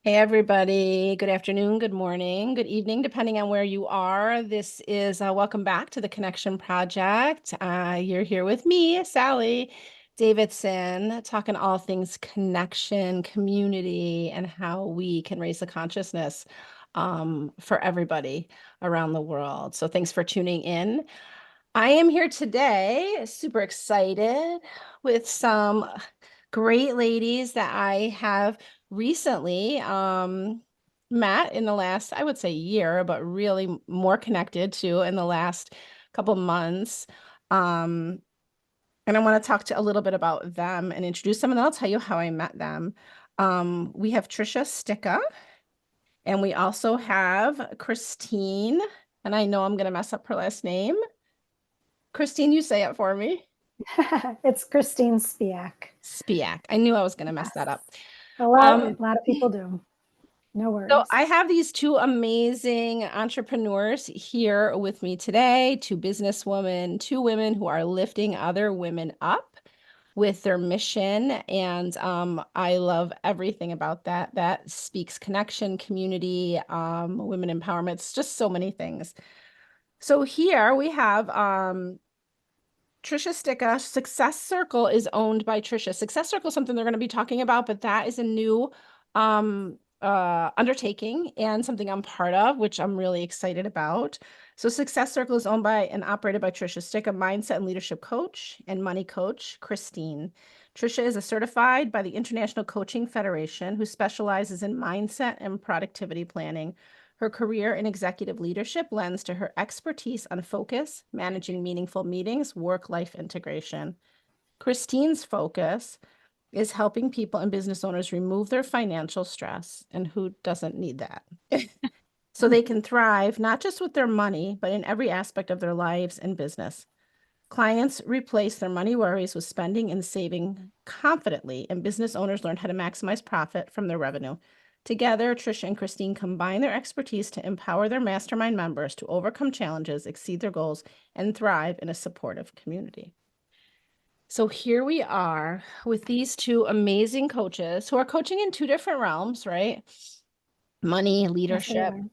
Hey, everybody. Good afternoon, good morning, good evening, depending on where you are. This is welcome back to the Connection Project. You're here with me, Sally Davidson, talking all things connection, community, and how we can raise the consciousness for everybody around the world. So thanks for tuning in. I am here today, super excited with some great ladies that I have recently met in the last, I would say year, but really more connected to in the last couple months. Um, and I want to talk to a little bit about them and introduce them, and then I'll tell you how I met them. We have Tricia Sticca, and we also have Christine, and I know I'm going to mess up her last name. Christine, you say it for me. It's Christine Spiak. Spiak. I knew I was going to mess Yes. that up. A lot, Um, a lot of people do. No so worries. I have these two amazing entrepreneurs here with me today, two businesswomen, two women who are lifting other women up with their mission. And I love everything about that. That speaks connection, community, women empowerment. It's just so many things. So here we have Tricia Sticca. Success Circle is owned by Tricia. Success Circle is something they're going to be talking about, but that is a new undertaking and something I'm part of, which I'm really excited about. So Success Circle is owned by and operated by Tricia Sticca, mindset and leadership coach and money coach, Christine. Tricia is a certified by the International Coaching Federation who specializes in mindset and productivity planning. Her career in executive leadership lends to her expertise on focus, managing meaningful meetings, work-life integration. Christine's focus is helping people and business owners remove their financial stress, and who doesn't need that? So they can thrive, not just with their money, but in every aspect of their lives and business. Clients replace their money worries with spending and saving confidently, and business owners learn how to maximize profit from their revenue. Together, Tricia and Christine combine their expertise to empower their mastermind members to overcome challenges, exceed their goals, and thrive in a supportive community. So here we are with these two amazing coaches who are coaching in two different realms, right? Money, Yes, they leadership, are.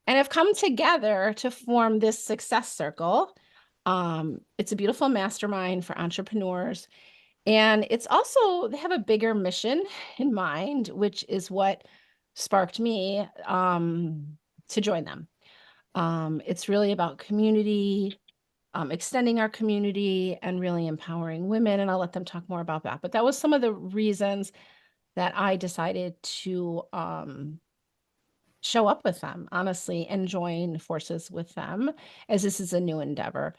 and have come together to form this success circle. It's a beautiful mastermind for entrepreneurs. And it's also, they have a bigger mission in mind, which is what sparked me to join them. It's really about community, extending our community, and really empowering women. And I'll let them talk more about that. But that was some of the reasons that I decided to show up with them, honestly, and join forces with them, as this is a new endeavor.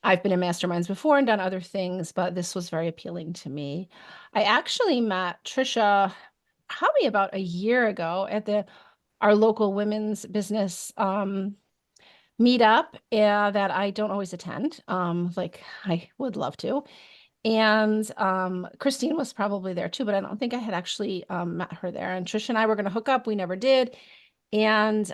I've been in masterminds before and done other things, but this was very appealing to me. I actually met Tricia probably about a year ago at our local women's business meetup that I don't always attend, like I would love to. And Christine was probably there too, but I don't think I had actually met her there. And Tricia and I were going to hook up. We never did. And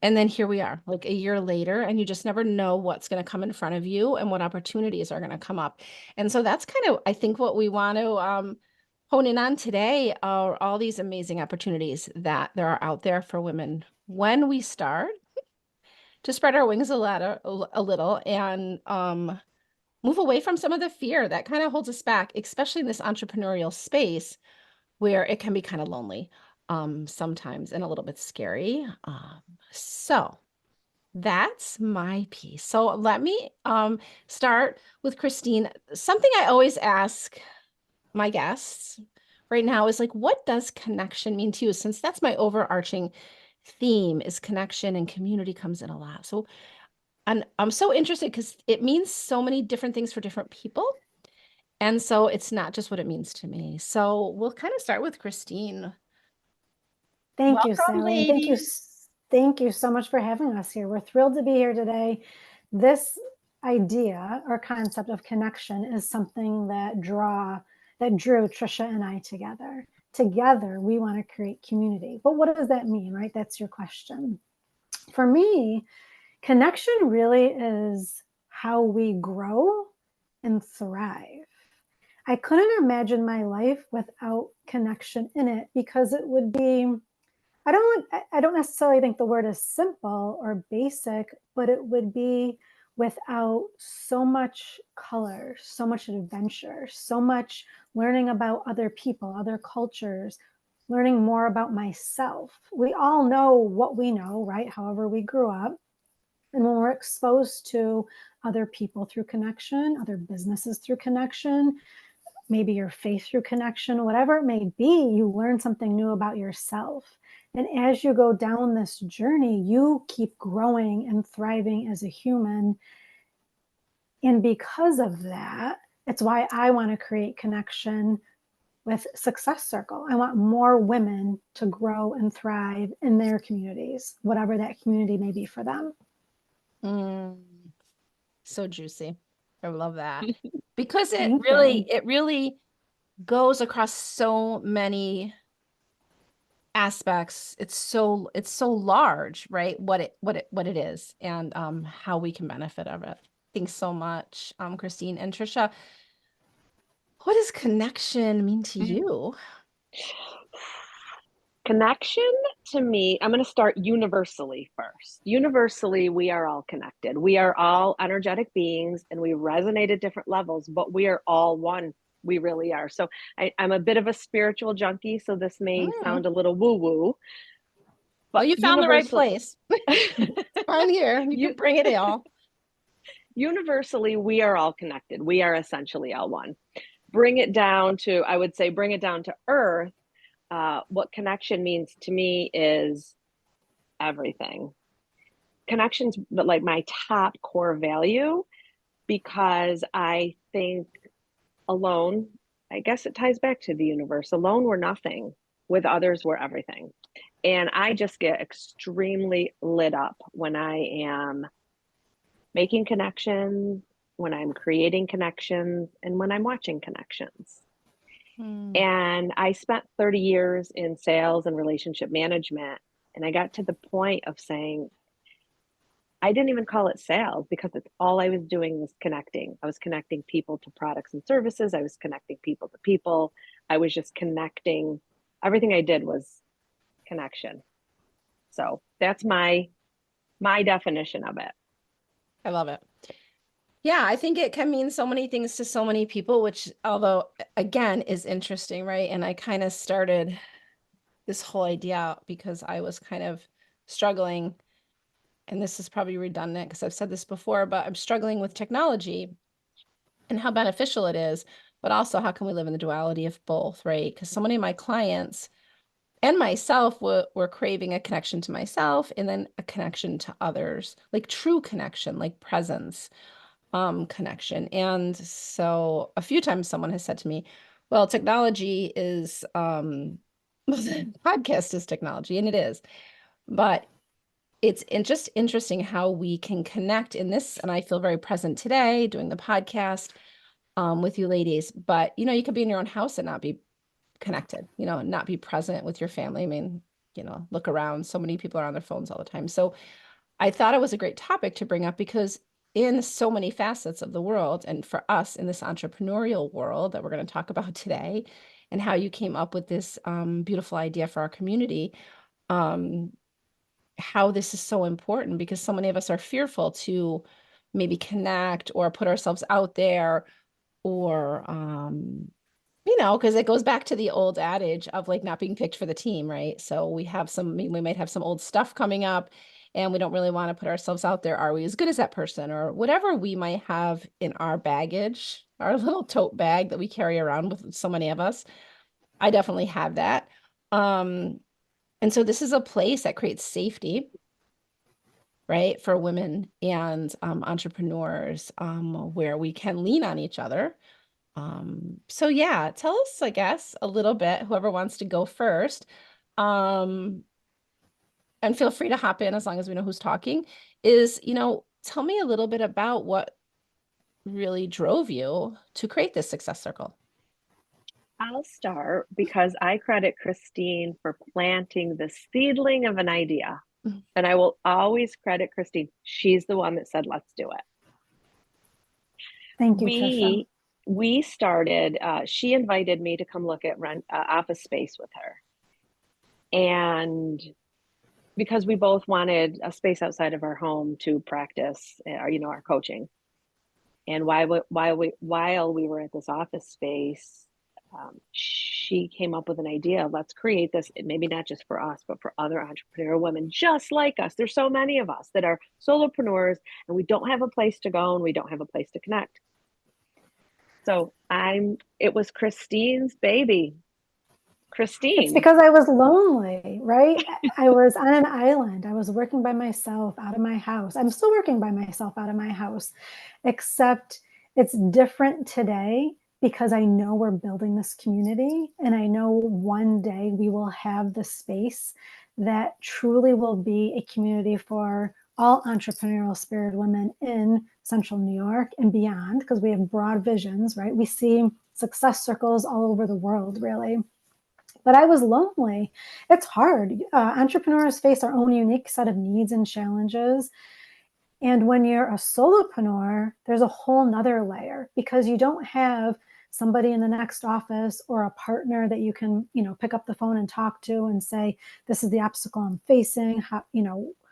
then here we are, like a year later, and you just never know what's going to come in front of you and what opportunities are going to come up. And so that's kind of, I think, what we want to hone in on today are all these amazing opportunities that there are out there for women when we start to spread our wings a little and move away from some of the fear that kind of holds us back, especially in this entrepreneurial space where it can be kind of lonely sometimes and a little bit scary. So that's my piece. So let me start with Christine. Something I always ask my guests right now is like, what does connection mean to you? Since that's my overarching theme is connection and community comes in a lot. So and I'm so interested because it means so many different things for different people. And so it's not just what it means to me. So we'll kind of start with Christine. Thank you, Welcome, Sally, and thank you, ladies. thank you so much for having us here. We're thrilled to be here today. This idea or concept of connection is something that drew Trisha and I together. Together, we want to create community. But what does that mean, right? That's your question. For me, connection really is how we grow and thrive. I couldn't imagine my life without connection in it because it would be I don't necessarily think the word is simple or basic, but it would be without so much color, so much adventure, so much learning about other people, other cultures, learning more about myself. We all know what we know, right? However we grew up. And when we're exposed to other people through connection, other businesses through connection, maybe your faith through connection, whatever it may be, you learn something new about yourself. And as you go down this journey, you keep growing and thriving as a human. And because of that, it's why I want to create connection with Success Circle. I want more women to grow and thrive in their communities, whatever that community may be for them. Mm, so juicy. I love that. Because Thank you. it really goes across so many aspects. It's so large, right? What it is and how we can benefit of it. Thanks so much, Christine and Tricia. What does connection mean to you? Connection to me, I'm going to start universally first. Universally, we are all connected. We are all energetic beings and we resonate at different levels, but we are all one. We really are. So I'm a bit of a spiritual junkie, so this may Mm. sound a little woo-woo, Well, but you found the right place. I'm here. You can bring it all. Universally, we are all connected. We are essentially all one. Bring it down to, I would say, bring it down to earth. What connection means to me is everything. Connections, but like my top core value, because I think alone, I guess it ties back to the universe. Alone, we're nothing. With others, we're everything. And I just get extremely lit up when I am making connections, when I'm creating connections, and when I'm watching connections. And I spent 30 years in sales and relationship management. And I got to the point of saying, I didn't even call it sales because it's all I was doing was connecting. I was connecting people to products and services. I was connecting people to people. I was just connecting. Everything I did was connection. So that's my definition of it. I love it. Yeah, I think it can mean so many things to so many people, which although again is interesting, right? And I kind of started this whole idea because I was kind of struggling, and this is probably redundant because I've said this before, but I'm struggling with technology and how beneficial it is, but also how can we live in the duality of both, right? Because so many of my clients and myself were craving a connection to myself and then a connection to others, like true connection, like presence, connection. And so a few times someone has said to me, well, technology is, podcast is technology, and it is, but it's just interesting how we can connect in this. And I feel very present today doing the podcast with you ladies, but you could be in your own house and not be connected, not be present with your family. I mean, look around. So many people are on their phones all the time. So I thought it was a great topic to bring up because in so many facets of the world, and for us in this entrepreneurial world that we're going to talk about today, and how you came up with this beautiful idea for our community, um, how this is so important because so many of us are fearful to maybe connect or put ourselves out there or because it goes back to the old adage of like not being picked for the team, right? So we might have some old stuff coming up and we don't really want to put ourselves out there. Are we as good as that person or whatever we might have in our baggage, our little tote bag that we carry around with so many of us? I definitely have that. And so this is a place that creates safety, right, for women and entrepreneurs, where we can lean on each other. So yeah, tell us, I guess, a little bit, whoever wants to go first. And feel free to hop in as long as we know who's talking, tell me a little bit about what really drove you to create this success circle. I'll start because I credit Christine for planting the seedling of an idea. And I will always credit Christine. She's the one that said, let's do it. Thank you, Tricia. We started, she invited me to come look at rent office space with her. And because we both wanted a space outside of our home to practice our coaching. And while we were at this office space, she came up with an idea. Let's create this, maybe not just for us, but for other entrepreneurial women just like us. There's so many of us that are solopreneurs, and we don't have a place to go and we don't have a place to connect. So it was Christine's baby. Christine. It's because I was lonely, right? I was on an island. I was working by myself out of my house. I'm still working by myself out of my house, except it's different today because I know we're building this community, and I know one day we will have the space that truly will be a community for all entrepreneurial spirit women in Central New York and beyond, because we have broad visions, right? We see success circles all over the world, really. But I was lonely. It's hard. Entrepreneurs face our own unique set of needs and challenges. And when you're a solopreneur, there's a whole nother layer because you don't have somebody in the next office or a partner that you can, pick up the phone and talk to and say, this is the obstacle I'm facing.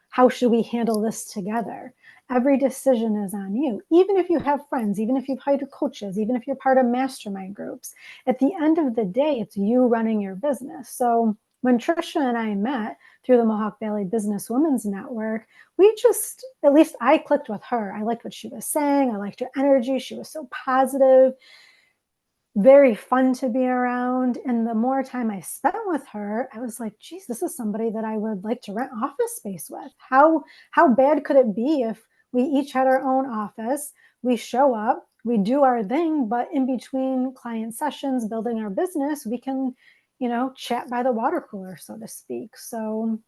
How should we handle this together? Every decision is on you. Even if you have friends, even if you've hired coaches, even if you're part of mastermind groups, at the end of the day, it's you running your business. So when Tricia and I met through the Mohawk Valley Business Women's Network, at least I clicked with her. I liked what she was saying. I liked her energy. She was so positive, very fun to be around. And the more time I spent with her, I was like, geez, this is somebody that I would like to rent office space with. How bad could it be if we each had our own office, we show up, we do our thing, but in between client sessions, building our business, we can, chat by the water cooler, so to speak. So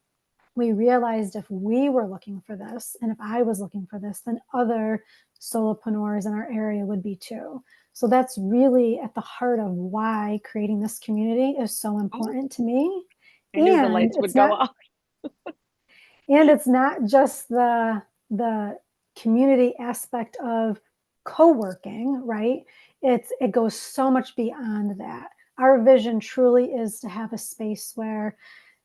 we realized if we were looking for this, and if I was looking for this, then other solopreneurs in our area would be too. So that's really at the heart of why creating this community is so important to me. I knew the lights would go off. And it's not just the community aspect of co-working, right? It goes so much beyond that. Our vision truly is to have a space where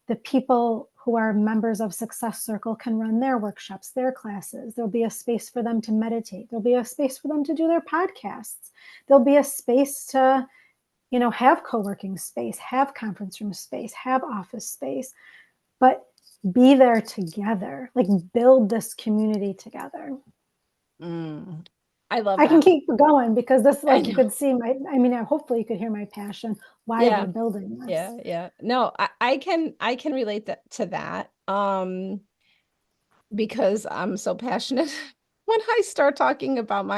the people who are members of Success Circle can run their workshops, their classes. There'll be a space for them to meditate. There'll be a space for them to do their podcasts. There'll be a space to, have co-working space, have conference room space, have office space, but be there together, like build this community together. I love I that. can keep going because this, like, you could see hopefully you could hear my passion, why we're building this. Yeah. No, I can relate to that. Because I'm so passionate when I start talking about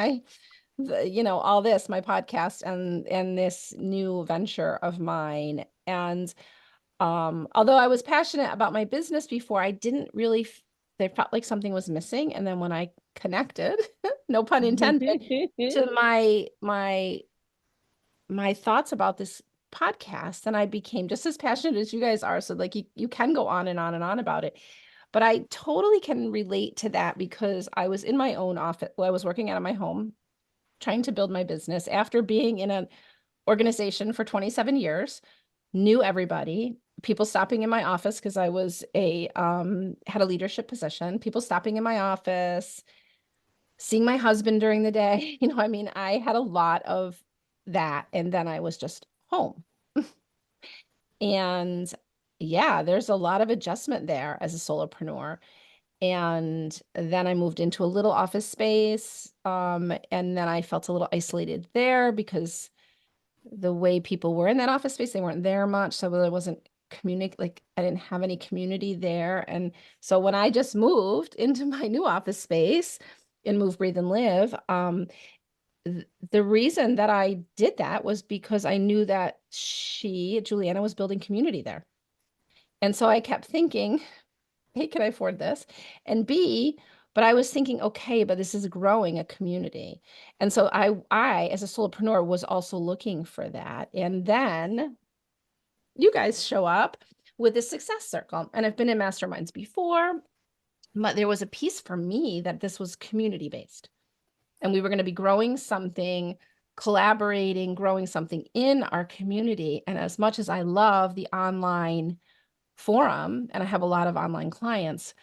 all this, my podcast and this new venture of mine. And although I was passionate about my business before, I didn't really, they felt like something was missing. And then when I connected, no pun intended, to my thoughts about this podcast, and I became just as passionate as you guys are. So like you can go on and on and on about it. But I totally can relate to that because I was in my own office. Well, I was working out of my home, trying to build my business after being in an organization for 27 years, knew everybody, people stopping in my office because I was had a leadership position, people stopping in my office, seeing my husband during the day. I had a lot of that. And then I was just home. And yeah, there's a lot of adjustment there as a solopreneur. And then I moved into a little office space. And then I felt a little isolated there because the way people were in that office space, they weren't there much. So there wasn't I didn't have any community there. And so when I just moved into my new office space in Move, Breathe, and Live, the reason that I did that was because I knew that Juliana, was building community there. And so I kept thinking, hey, can I afford this? And B, but I was thinking, okay, but this is growing a community. And so I, as a solopreneur, was also looking for that. And then you guys show up with a Success Circle. And I've been in masterminds before, but there was a piece for me that this was community-based. And we were going to be growing something, collaborating, growing something in our community. And as much as I love the online forum and I have a lot of online clients.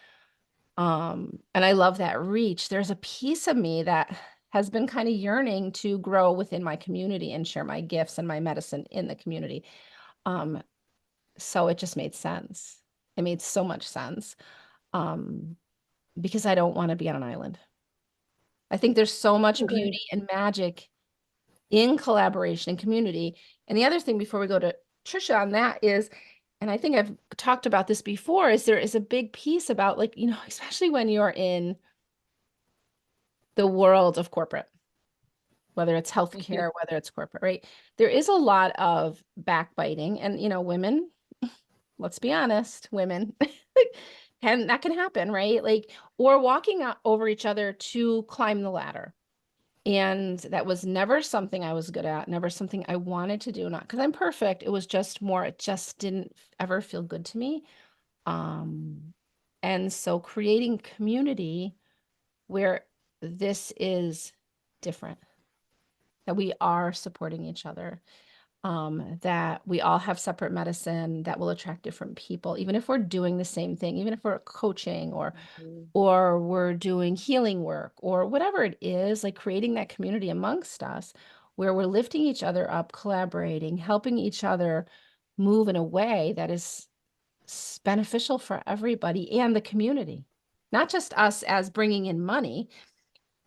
And I love that reach. There's a piece of me that has been kind of yearning to grow within my community and share my gifts and my medicine in the community. So it just made sense. It made so much sense. Because I don't want to be on an island. I think there's so much beauty and magic in collaboration and community. And the other thing before we go to Tricia on that is, and I think I've talked about this before, is there is a big piece about like, especially when you're in the world of corporate, whether it's healthcare, whether it's corporate, right? There is a lot of backbiting and, women, let's be honest, women, and that can happen, right? Like, or walking over each other to climb the ladder. And that was never something I was good at, never something I wanted to do, not because I'm perfect. It was just more, it just didn't ever feel good to me. And so creating community where this is different, that we are supporting each other, that we all have separate medicine that will attract different people, even if we're doing the same thing, even if we're coaching or we're doing healing work or whatever it is, like creating that community amongst us where we're lifting each other up, collaborating, helping each other move in a way that is beneficial for everybody and the community, not just us as bringing in money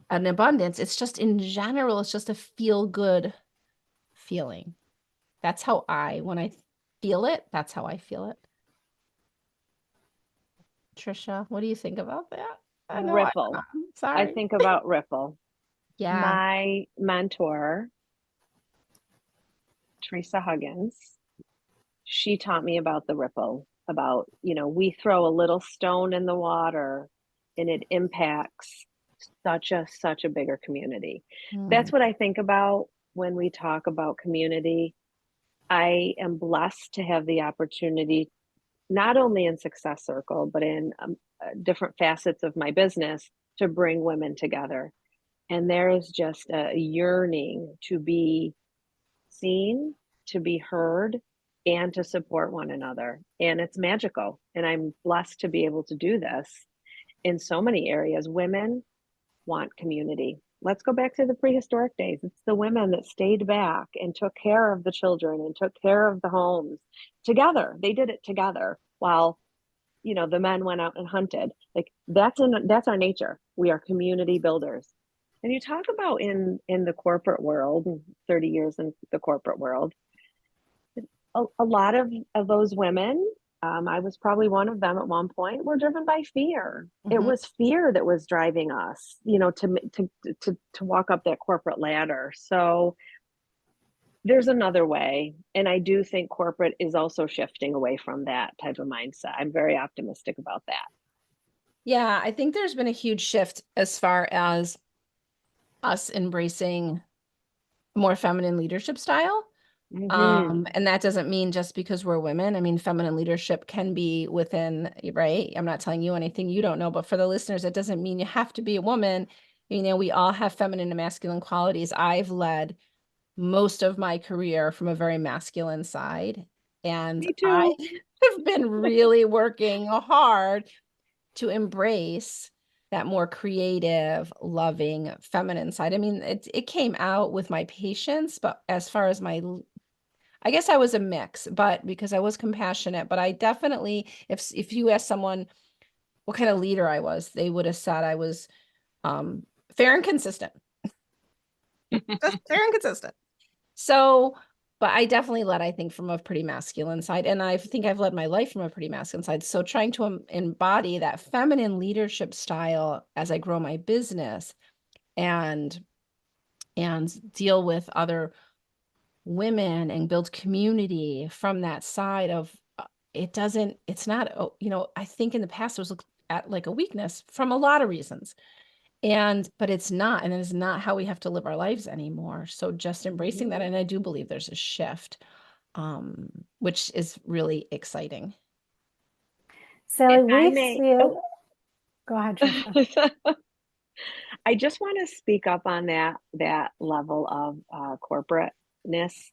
and abundance. It's just in general, it's just a feel good feeling. That's how when I feel it, that's how I feel it. Tricia, what do you think about that? I know Ripple. I'm sorry. I think about Ripple. Yeah. My mentor, Teresa Huggins, she taught me about the ripple, about, we throw a little stone in the water and it impacts such a bigger community. That's what I think about when we talk about community. I am blessed to have the opportunity, not only in Success Circle, but in different facets of my business, to bring women together. And there is just a yearning to be seen, to be heard, and to support one another. And it's magical. And I'm blessed to be able to do this in so many areas. Women want community. Let's go back to the prehistoric days. It's the women that stayed back and took care of the children and took care of the homes together. They did it together while, the men went out and hunted. Like that's our nature. We are community builders. And you talk about in the corporate world, 30 years in the corporate world, a lot of those women, I was probably one of them at one point, were driven by fear. It was fear that was driving us, to walk up that corporate ladder. So there's another way. And I do think corporate is also shifting away from that type of mindset. I'm very optimistic about that. Yeah, I think there's been a huge shift as far as us embracing more feminine leadership style. And that doesn't mean just because we're women. I mean, feminine leadership can be within, right? I'm not telling you anything you don't know, but for the listeners, it doesn't mean you have to be a woman. We all have feminine and masculine qualities. I've led most of my career from a very masculine side. And Me too. I have been really working hard to embrace that more creative, loving, feminine side. I mean, it came out with my patients, but as far as I guess I was a mix, but because I was compassionate, but I definitely, if you ask someone what kind of leader I was, they would have said I was fair and consistent. Just fair and consistent. So, but I definitely led, I think, from a pretty masculine side. And I think I've led my life from a pretty masculine side. So trying to embody that feminine leadership style as I grow my business and deal with other women and build community from that side of it's not, I think in the past it was looked at like a weakness from a lot of reasons. But it's not, and it is not how we have to live our lives anymore. So just embracing that. And I do believe there's a shift, which is really exciting. Sally, go ahead, Tricia. I just want to speak up on that level of corporateness,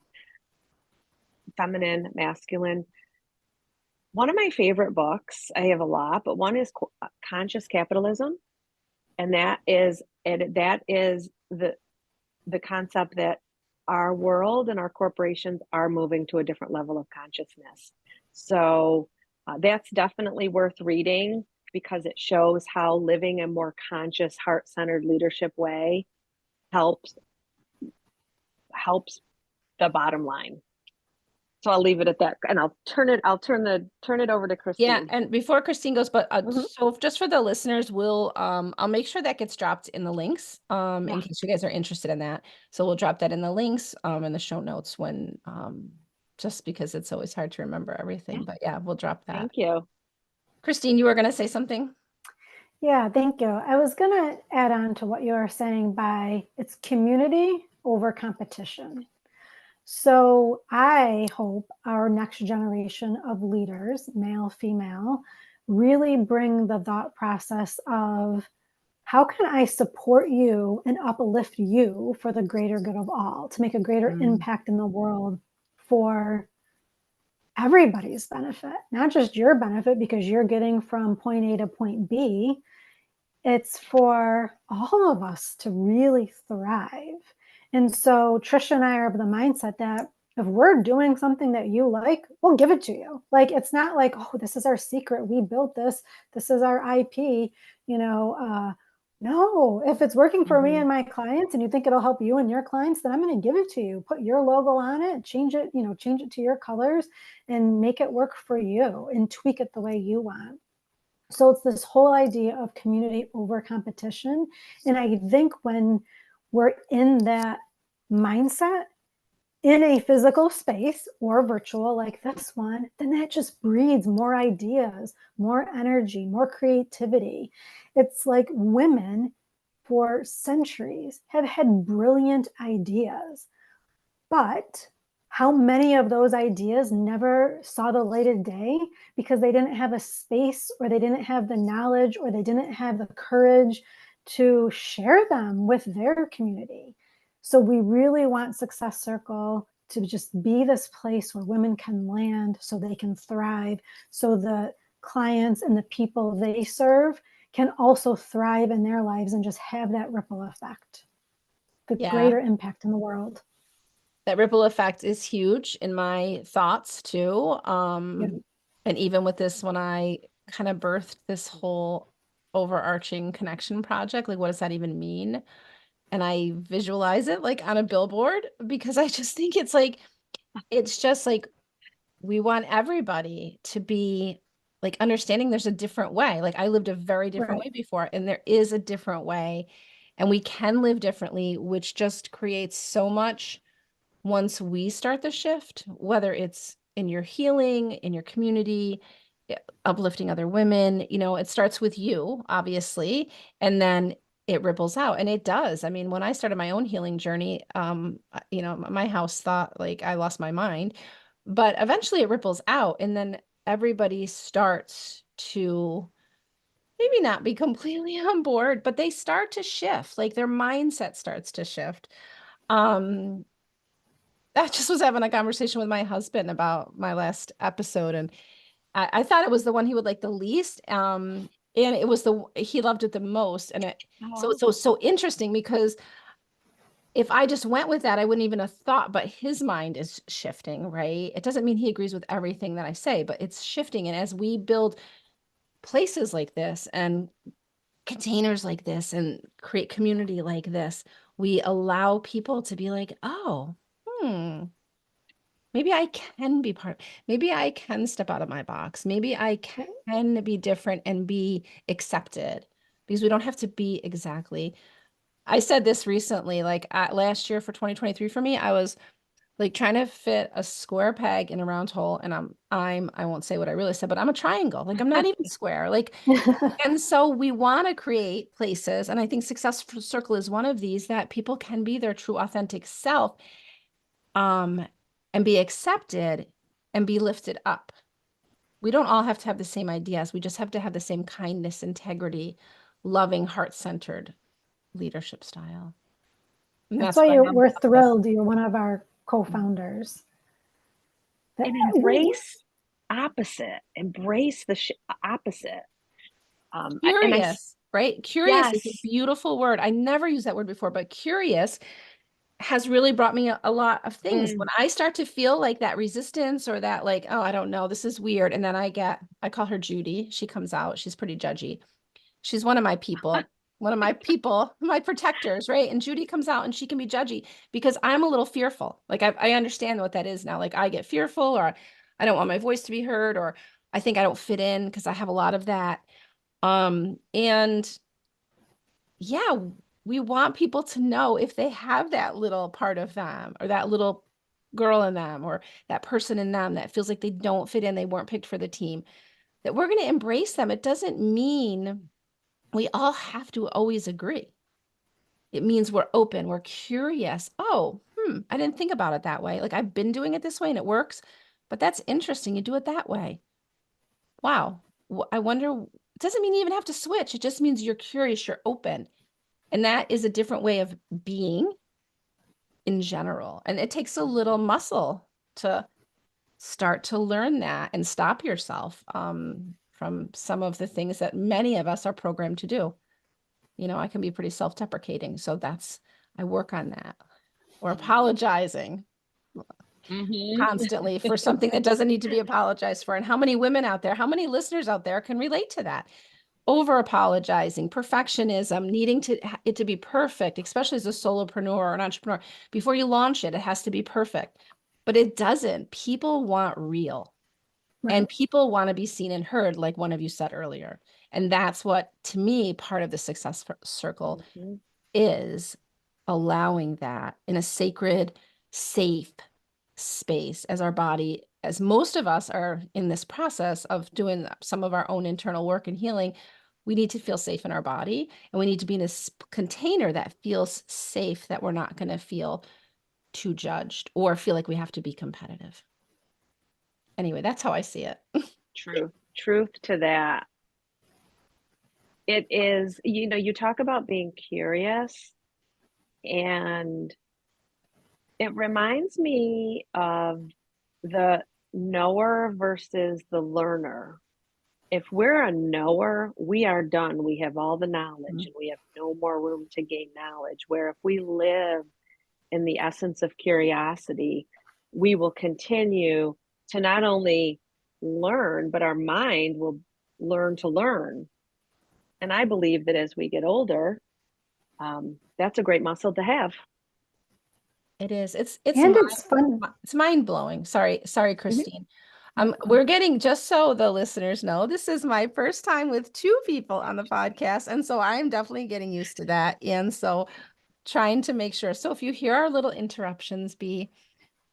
feminine, masculine. One of my favorite books, I have a lot, but one is Conscious Capitalism, and that is the concept that our world and our corporations are moving to a different level of consciousness. So that's definitely worth reading because it shows how living a more conscious, heart-centered leadership way helps helps the bottom line. So I'll leave it at that, and I'll turn it over to Yeah, Christine. and before Christine goes, but Mhm. so just for the listeners, I'll make sure that gets dropped in the links Yeah. in case you guys are interested in that. So we'll drop that in the links in the show notes when just because it's always hard to remember everything. Yeah. But yeah, we'll drop that. Thank you. Christine, you were going to say something? Yeah, thank you. I was going to add on to what you were saying by it's community over competition. So I hope our next generation of leaders, male, female, really bring the thought process of how can I support you and uplift you for the greater good of all, to make a greater impact in the world for everybody's benefit, not just your benefit because you're getting from point A to point B. It's for all of us to really thrive. And so Tricia and I are of the mindset that if we're doing something that you like, we'll give it to you. Like, it's not like, oh, this is our secret. We built this. This is our IP. No, if it's working for me and my clients and you think it'll help you and your clients, then I'm going to give it to you. Put your logo on it, change it to your colors and make it work for you and tweak it the way you want. So it's this whole idea of community over competition. And I think when we're in that mindset in a physical space or virtual like this one, then that just breeds more ideas, more energy, more creativity. It's like women for centuries have had brilliant ideas, but how many of those ideas never saw the light of day because they didn't have a space or they didn't have the knowledge or they didn't have the courage to share them with their community? So we really want Success Circle to just be this place where women can land so they can thrive, so the clients and the people they serve can also thrive in their lives and just have that ripple effect, the greater impact in the world. That ripple effect is huge in my thoughts too. And even with this, when I kind of birthed this whole overarching connection project, like what does that even mean? And I visualize it like on a billboard because I just think it's just like we want everybody to be like understanding there's a different way. Like I lived a very different way before, and there is a different way, and we can live differently, which just creates so much once we start the shift, whether it's in your healing, in your community, uplifting other women, it starts with you, obviously, and then it ripples out. And it does. I mean, when I started my own healing journey, my house thought like I lost my mind, but eventually it ripples out. And then everybody starts to maybe not be completely on board, but they start to shift, like their mindset starts to shift. I just was having a conversation with my husband about my last episode, and I thought it was the one he would like the least. And it was he loved it the most. And so interesting because if I just went with that, I wouldn't even have thought, but his mind is shifting, right? It doesn't mean he agrees with everything that I say, but it's shifting. And as we build places like this and containers like this and create community like this, we allow people to be like, oh, maybe I can be maybe I can step out of my box. Maybe I can be different and be accepted because we don't have to be exactly. I said this recently, like last year for 2023 for me, I was like trying to fit a square peg in a round hole, and I won't say what I really said, but I'm a triangle. Like I'm not even square. Like, and so we want to create places, and I think Successful Circle is one of these that people can be their true authentic self. And be accepted and be lifted up. We don't all have to have the same ideas. We just have to have the same kindness, integrity, loving, heart-centered leadership style. And That's that's why what we're thrilled you're one of our co-founders. And embrace opposite. Embrace the opposite. Curious, right? Curious is a Yes. beautiful word. I never used that word before, but curious has really brought me a lot of things. When I start to feel like that resistance or that like, oh, I don't know, this is weird. And then I call her Judy. She comes out. She's pretty judgy. She's one of my people, my protectors, right? And Judy comes out and she can be judgy because I'm a little fearful. Like I understand what that is now. Like I get fearful or I don't want my voice to be heard or I think I don't fit in because I have a lot of that. And yeah, we want people to know if they have that little part of them or that little girl in them or that person in them that feels like they don't fit in, they weren't picked for the team, that we're going to embrace them. It doesn't mean we all have to always agree. It means we're open, we're curious. Oh, I didn't think about it that way. Like I've been doing it this way and it works, but that's interesting. You do it that way. Wow. I wonder, it doesn't mean you even have to switch. It just means you're curious, you're open. And that is a different way of being in general. And it takes a little muscle to start to learn that and stop yourself from some of the things that many of us are programmed to do. You know, I can be pretty self-deprecating. So I work on that. Or apologizing constantly for something that doesn't need to be apologized for. And how many women out there, how many listeners out there can relate to that? Over apologizing, perfectionism, needing it to be perfect, especially as a solopreneur or an entrepreneur. Before you launch it, it has to be perfect. But it doesn't. People want real. Right. And people want to be seen and heard, like one of you said earlier. And that's what, to me, part of the success circle is allowing that in a sacred, safe space as our body, as most of us are in this process of doing some of our own internal work and healing, we need to feel safe in our body and we need to be in a container that feels safe, that we're not going to feel too judged or feel like we have to be competitive. Anyway, that's how I see it. Truth to that. It is, you talk about being curious, and it reminds me of the knower versus the learner. If we're a knower, we are done. We have all the knowledge and we have no more room to gain knowledge. Where if we live in the essence of curiosity, we will continue to not only learn, but our mind will learn to learn. And I believe that as we get older, that's a great muscle to have. It is. It's fun. It's mind blowing. Sorry, Christine. We're getting, just so the listeners know, this is my first time with two people on the podcast. And so I'm definitely getting used to that. And so trying to make sure. So if you hear our little interruptions, be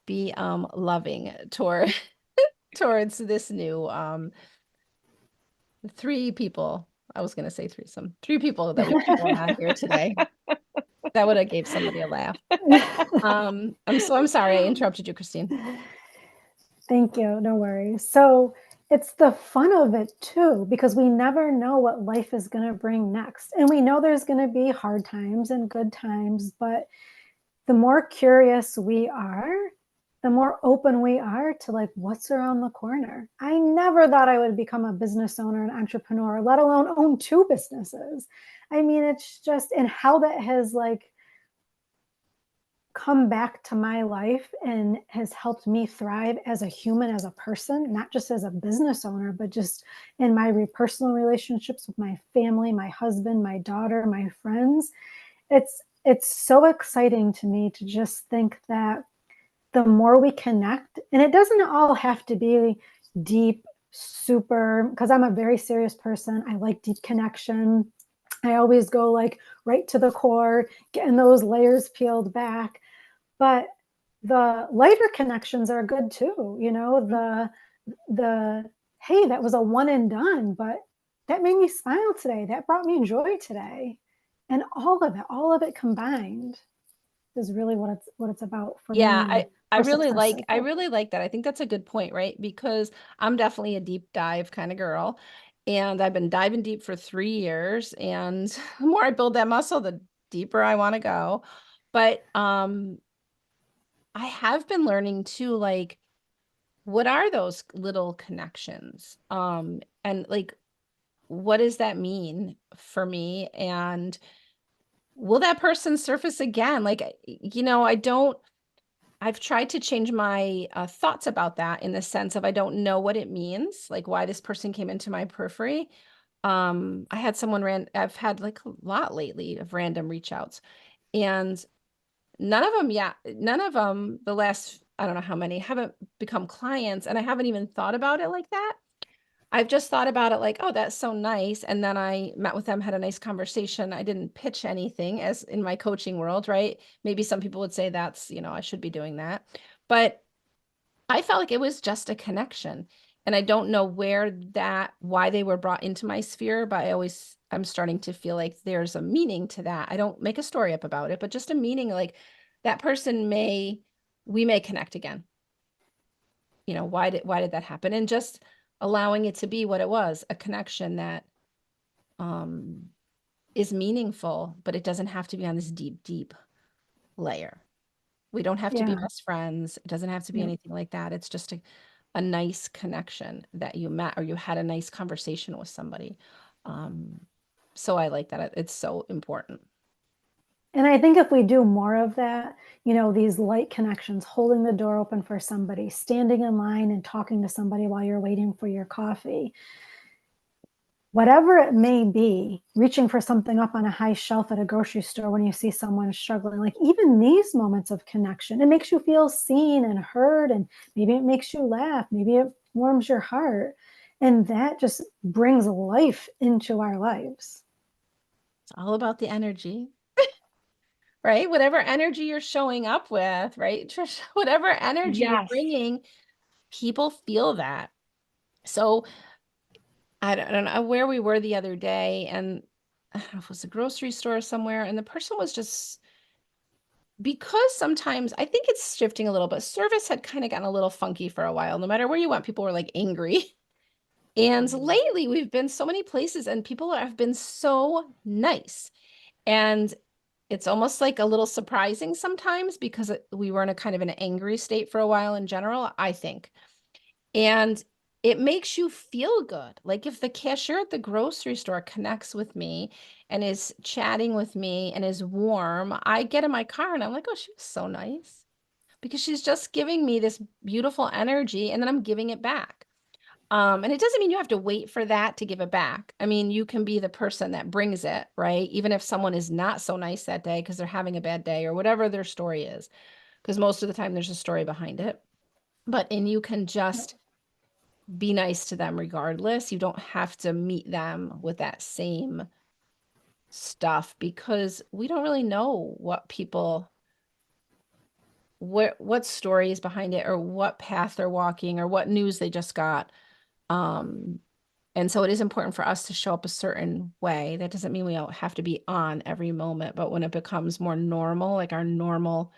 loving towards this new three people. I was gonna say threesome. Three people that we have on here today. That would have gave somebody a laugh. I'm sorry I interrupted you, Christine. Thank you. No worries. So it's the fun of it too, because we never know what life is going to bring next. And we know there's going to be hard times and good times, but the more curious we are, the more open we are to like what's around the corner. I never thought I would become a business owner, an entrepreneur, let alone own two businesses. I mean, it's just, and how that has like come back to my life and has helped me thrive as a human, as a person, not just as a business owner, but just in my personal relationships with my family, my husband, my daughter, my friends. It's so exciting to me to just think that the more we connect, and it doesn't all have to be deep, super, because I'm a very serious person. I like deep connection. I always go like right to the core, getting those layers peeled back. But the lighter connections are good too. You know, the hey, that was a one and done, but that made me smile today. That brought me joy today. And all of it combined is really what it's about for me. Yeah, I really like that. I think that's a good point, right? Because I'm definitely a deep dive kind of girl. And I've been diving deep for 3 years. And the more I build that muscle, the deeper I want to go. But I have been learning too, like what are those little connections? And like, what does that mean for me? And will that person surface again? Like, I've tried to change my thoughts about that in the sense of I don't know what it means, like why this person came into my periphery. I've had like a lot lately of random reach outs, and none of them, the last, I don't know how many, haven't become clients, and I haven't even thought about it like that. I've just thought about it like, oh, that's so nice. And then I met with them, had a nice conversation. I didn't pitch anything as in my coaching world, right? Maybe some people would say that's, I should be doing that. But I felt like it was just a connection. And I don't know why they were brought into my sphere, but I'm starting to feel like there's a meaning to that. I don't make a story up about it, but just a meaning, like that we may connect again. Why did that happen? And just allowing it to be what it was, a connection that is meaningful, but it doesn't have to be on this deep, deep layer. We don't have to be Yeah. best friends. It doesn't have to be Yeah. anything like that. It's just a nice connection that you met or you had a nice conversation with somebody. So I like that. It's so important. And I think if we do more of that, these light connections, holding the door open for somebody, standing in line and talking to somebody while you're waiting for your coffee, whatever it may be, reaching for something up on a high shelf at a grocery store when you see someone struggling, like even these moments of connection, it makes you feel seen and heard, and maybe it makes you laugh, maybe it warms your heart, and that just brings life into our lives. It's all about the energy, right? Whatever energy you're showing up with, right, Tricia? Whatever energy you're Yes. bringing, people feel that. So I don't know where we were the other day, and I don't know if it was a grocery store somewhere, and the person was just, because sometimes I think it's shifting a little, but service had kind of gotten a little funky for a while. No matter where you went, people were like angry. And lately we've been so many places and people have been so nice. And it's almost like a little surprising sometimes because we were in a kind of an angry state for a while in general, I think. And it makes you feel good. Like if the cashier at the grocery store connects with me and is chatting with me and is warm, I get in my car and I'm like, oh, she was so nice, because she's just giving me this beautiful energy and then I'm giving it back. And it doesn't mean you have to wait for that to give it back. I mean, you can be the person that brings it, right? Even if someone is not so nice that day because they're having a bad day or whatever their story is, because most of the time there's a story behind it. And you can just be nice to them regardless. You don't have to meet them with that same stuff because we don't really know what story is behind it or what path they're walking or what news they just got. And so it is important for us to show up a certain way. That doesn't mean we don't have to be on every moment, but when it becomes more normal, like our normal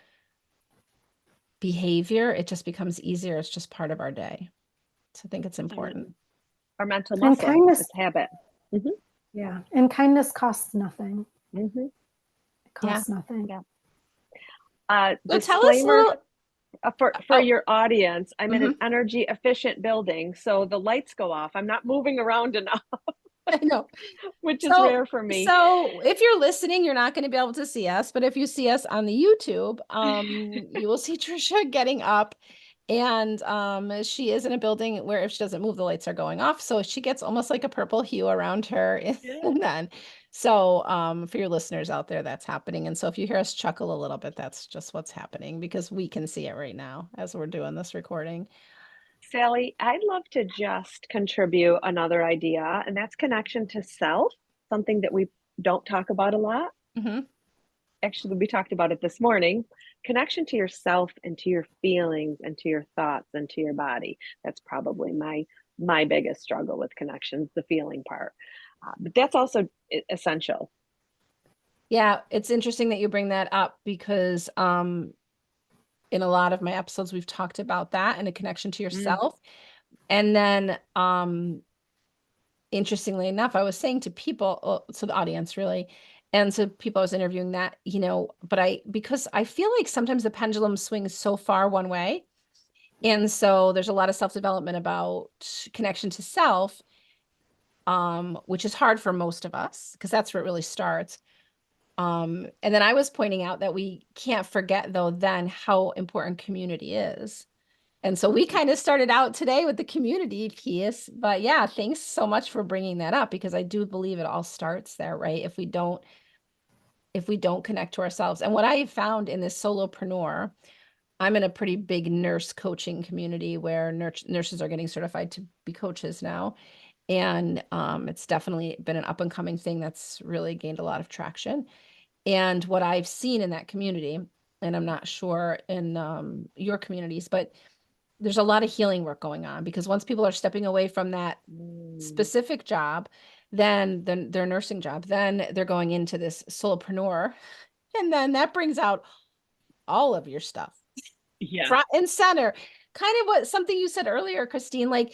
behavior, it just becomes easier. It's just part of our day. So I think it's important. Our mental And muscle, kindness, it's habit. yeah, and kindness costs nothing. It Yeah. costs nothing. Yeah. So tell us a Disclaimer little. for your audience, I'm in an Mhm. energy efficient building, so the lights go off. I'm not moving around enough, I know. which is So, rare for me. so if you're listening, you're not going to be able to see us, but if you see us on the YouTube, you will see Tricia getting up, and she is in a building where if she doesn't move, the lights are going off. So she gets almost like a purple hue around her. Yeah. And then, so for your listeners out there, that's happening. And so if you hear us chuckle a little bit, that's just what's happening because we can see it right now as we're doing this recording. Sally, I'd love to just contribute another idea, and that's connection to self, something that we don't talk about a lot. Mm-hmm. Actually, we talked about it this morning. Connection to yourself and to your feelings and to your thoughts and to your body. That's probably my biggest struggle with connections, the feeling part. But that's also essential. Yeah, it's interesting that you bring that up because in a lot of my episodes we've talked about that and a connection to yourself. And then interestingly enough, I was saying to people, to the audience really, and to people I was interviewing but because I feel like sometimes the pendulum swings so far one way. And so there's a lot of self-development about connection to self, which is hard for most of us because that's where it really starts. And then I was pointing out that we can't forget, though, then how important community is. And so we kind of started out today with the community piece, but yeah, thanks so much for bringing that up, because I do believe it all starts there, right? If we don't connect to ourselves. And what I found in this solopreneur, I'm in a pretty big nurse coaching community where nurses are getting certified to be coaches now. And it's definitely been an up and coming thing that's really gained a lot of traction. And what I've seen in that community, and I'm not sure in your communities, but there's a lot of healing work going on, because once people are stepping away from that specific job, then their nursing job, then they're going into this solopreneur. And then that brings out all of your stuff Yeah. front and center. Kind of what something you said earlier, Christine, like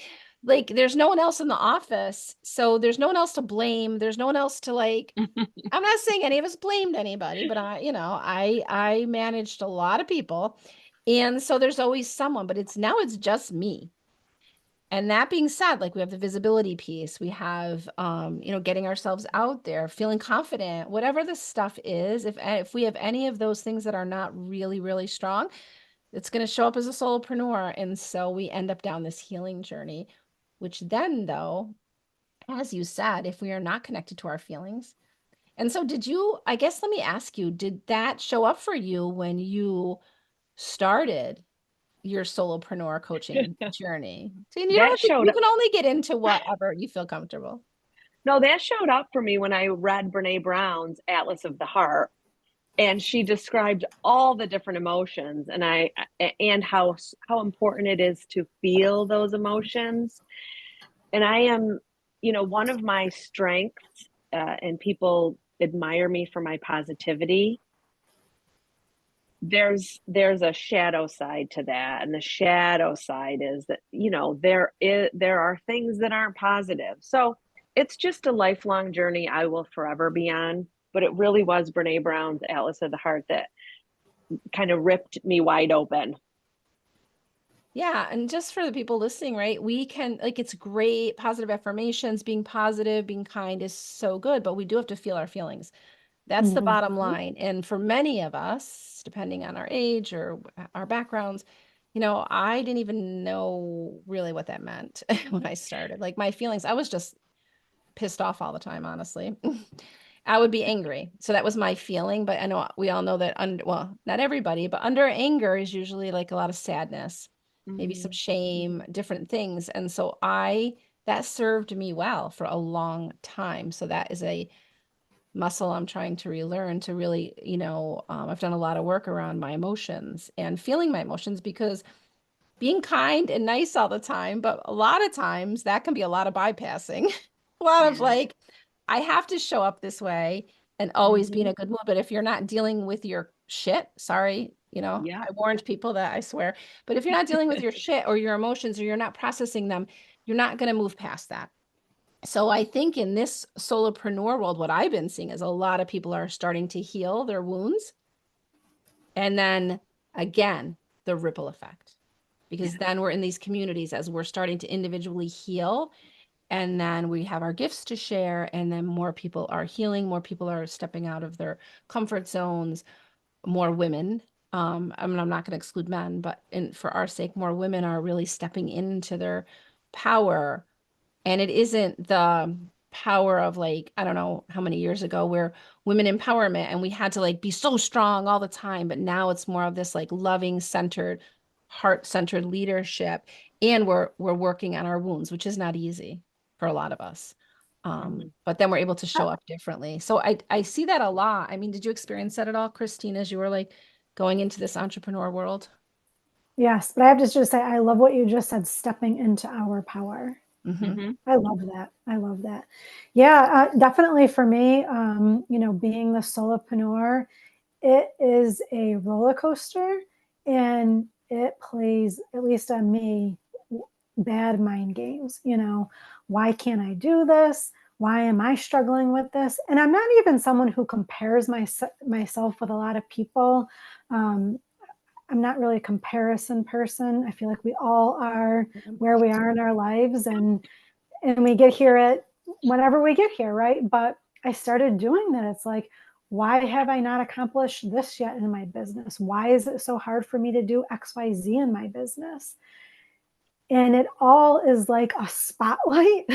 there's no one else in the office, so there's no one else to blame. There's no one else to like. I'm not saying any of us blamed anybody, but I managed a lot of people, and so there's always someone. But now it's just me. And that being said, like we have the visibility piece, we have getting ourselves out there, feeling confident, whatever the stuff is. If we have any of those things that are not really, really strong, it's going to show up as a solopreneur. And so we end up down this healing journey, which then, though, as you said, if we are not connected to our feelings. And so I guess, let me ask you, did that show up for you when you started your solopreneur coaching journey? So you don't That have to, showed you up. can only get into whatever you feel comfortable. No, that showed up for me when I read Brene Brown's Atlas of the Heart, and she described all the different emotions, and how important it is to feel those emotions. And I am, one of my strengths, and people admire me for my positivity. There's a shadow side to that, and the shadow side is that there are things that aren't positive. So it's just a lifelong journey I will forever be on. But it really was Brene Brown's Atlas of the Heart that kind of ripped me wide open. Yeah. And just for the people listening, right? We can, like, it's great. Positive affirmations, being positive, being kind is so good, but we do have to feel our feelings. That's the bottom line. And for many of us, depending on our age or our backgrounds, I didn't even know really what that meant when I started. Like my feelings, I was just pissed off all the time, honestly. I would be angry. So that was my feeling. But I know we all know that well, not everybody, but under anger is usually like a lot of sadness, maybe some shame, different things. And so that served me well for a long time. So that is a muscle I'm trying to relearn, to really, I've done a lot of work around my emotions and feeling my emotions, because being kind and nice all the time, but a lot of times that can be a lot of bypassing. A lot of like, I have to show up this way and always be in a good mood. But if you're not dealing with your shit, sorry, Yeah. I warned people that, I swear. But if you're not dealing with your shit or your emotions, or you're not processing them, you're not going to move past that. So I think in this solopreneur world, what I've been seeing is a lot of people are starting to heal their wounds. And then again, the ripple effect, because then we're in these communities as we're starting to individually heal. And then we have our gifts to share. And then more people are healing, more people are stepping out of their comfort zones, more women. I mean, I'm not going to exclude men, but for our sake, more women are really stepping into their power. And it isn't the power of, like, I don't know how many years ago, where women empowerment and we had to like be so strong all the time. But now it's more of this like loving centered, heart centered leadership. And we're working on our wounds, which is not easy for a lot of us. But then we're able to show up differently. So I see that a lot. I mean, did you experience that at all, Christine, as you were like going into this entrepreneur world? Yes, but I have to just say, I love what you just said, stepping into our power. Mm-hmm. I love that. I love that. Yeah, definitely for me, being the solopreneur, it is a roller coaster, and it plays, at least on me, bad mind games. Why can't I do this? Why am I struggling with this? And I'm not even someone who compares myself with a lot of people. I'm not really a comparison person. I feel like we all are where we are in our lives, and we get here at whenever we get here, right? But I started doing that. It's like, why have I not accomplished this yet in my business? Why is it so hard for me to do XYZ in my business? And it all is like a spotlight.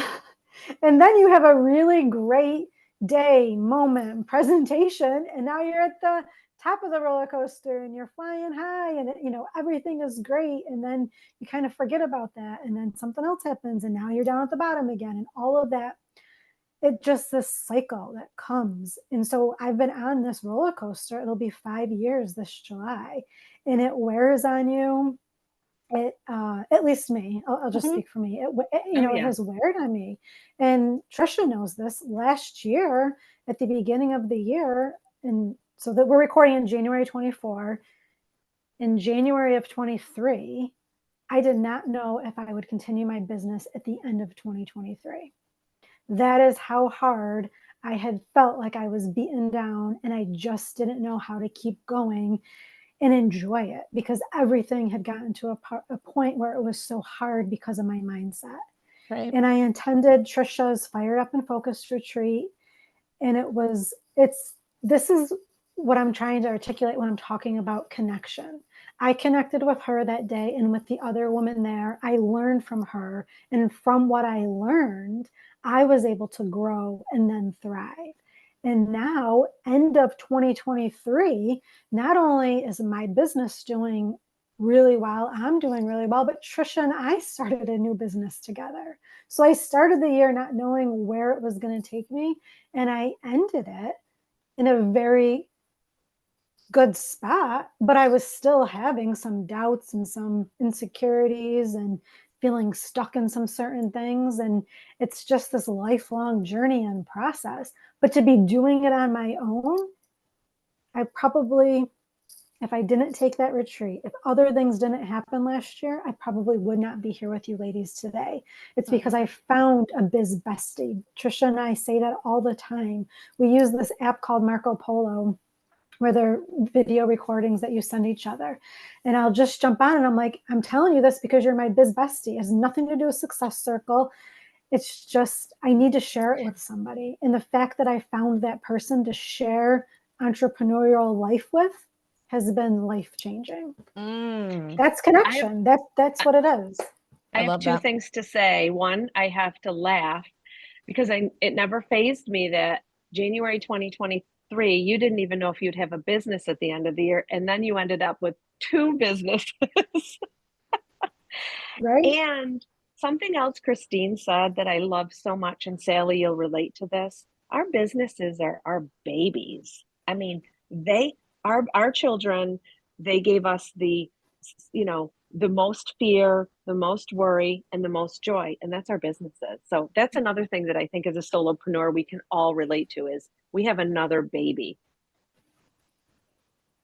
And then you have a really great day, moment, presentation, and now you're at the top of the roller coaster and you're flying high, and everything is great, and then you kind of forget about that, and then something else happens and now you're down at the bottom again, and all of that. It just this cycle that comes. And so I've been on this roller coaster. It'll be 5 years this July, and it wears on you. It at least me, I'll just speak for me. It has weared on me, and Tricia knows this. Last year at the beginning of the year, and so that we're recording in January 24, in January of 23, I did not know if I would continue my business at the end of 2023. That is how hard I had felt, like I was beaten down and I just didn't know how to keep going and enjoy it, because everything had gotten to a point where it was so hard because of my mindset. Right. And I attended Tricia's Fired Up and Focused retreat. And this is what I'm trying to articulate when I'm talking about connection. I connected with her that day and with the other woman there. I learned from her. And from what I learned, I was able to grow and then thrive. And now, end of 2023, not only is my business doing really well, I'm doing really well, but Tricia and I started a new business together. So I started the year not knowing where it was going to take me, and I ended it in a very good spot, but I was still having some doubts and some insecurities and feeling stuck in some certain things. And it's just this lifelong journey and process. But to be doing it on my own, I probably, if I didn't take that retreat, if other things didn't happen last year, I probably would not be here with you ladies today. It's because I found a biz bestie. Tricia and I say that all the time. We use this app called Marco Polo, where they're video recordings that you send each other. And I'll just jump on and I'm like, I'm telling you this because you're my biz bestie. It has nothing to do with Success Circle. It's just, I need to share it with somebody. And the fact that I found that person to share entrepreneurial life with has been life-changing. That's connection. That's what it is. I have two things to say. One, I have to laugh because it never fazed me that January 2023, you didn't even know if you'd have a business at the end of the year, and then you ended up with 2 businesses. Right. And something else Christine said that I love so much, and Sally, you'll relate to this. Our businesses are our babies. I mean, our children, they gave us the most fear, the most worry, and the most joy, and that's our businesses. So that's another thing that I think as a solopreneur we can all relate to, is we have another baby.